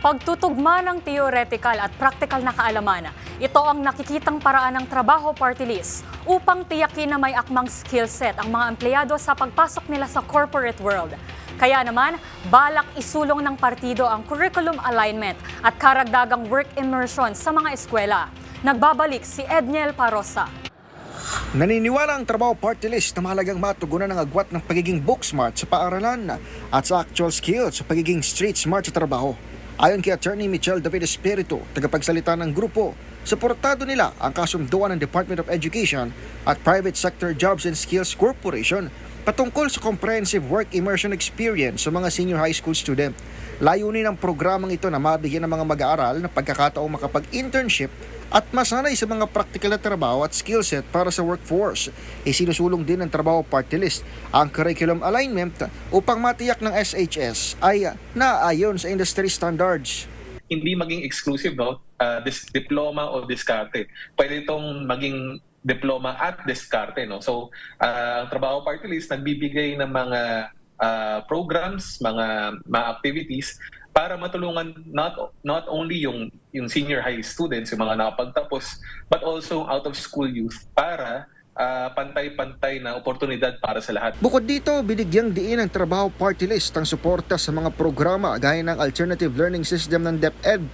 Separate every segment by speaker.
Speaker 1: Pagtutugma ng theoretical at practical na kaalaman, ito ang nakikitang paraan ng trabaho party list upang tiyakin na may akmang skill set ang mga empleyado sa pagpasok nila sa corporate world. Kaya naman, balak isulong ng partido ang curriculum alignment at karagdagang work immersion sa mga eskwela. Nagbabalik si Edniel Parosa.
Speaker 2: Naniniwala ang trabaho party list na mahalagang matugunan ng agwat ng pagiging book smart sa paaralan at sa actual skills sa pagiging street smart sa trabaho. Ayon kay Attorney Michelle David Espiritu, tagapagsalita ng grupo, suportado nila ang kasunduan ng Department of Education at Private Sector Jobs and Skills Corporation patungkol sa comprehensive work immersion experience sa mga senior high school student. Layunin ng programang ito na mabigyan ng mga mag-aaral na pagkakataong makapag-internship at masanay sa mga praktikal na trabaho at skill set para sa workforce. Isinusulong din ng trabaho party list ang curriculum alignment upang matiyak ng SHS ay naayon sa industry standards.
Speaker 3: Hindi maging exclusive, no? Diploma o diskarte. Pwede itong maging diploma at diskarte, no? So, ang trabaho party list nagbibigay ng mga programs, mga activities para matulungan not only yung senior high students, yung mga nakapagtapos, but also out of school youth para pantay-pantay na oportunidad para sa lahat.
Speaker 2: Bukod dito, binigyang diin ng trabaho party list ang suporta sa mga programa gaya ng Alternative Learning System ng DepEd,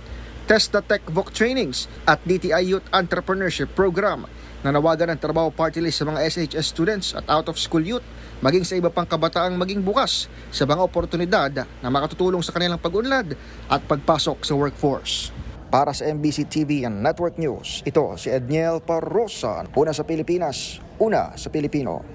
Speaker 2: Testa Tech Voc Trainings at DTI Youth Entrepreneurship Program. Nanawagan ang trabaho party list sa mga SHS students at out of school youth maging sa iba pang kabataang maging bukas sa mga oportunidad na makatutulong sa kanilang pag-unlad at pagpasok sa workforce. Para sa MBC TV and Network News, ito si Edniel Parosa. Una sa Pilipinas, una sa Pilipino.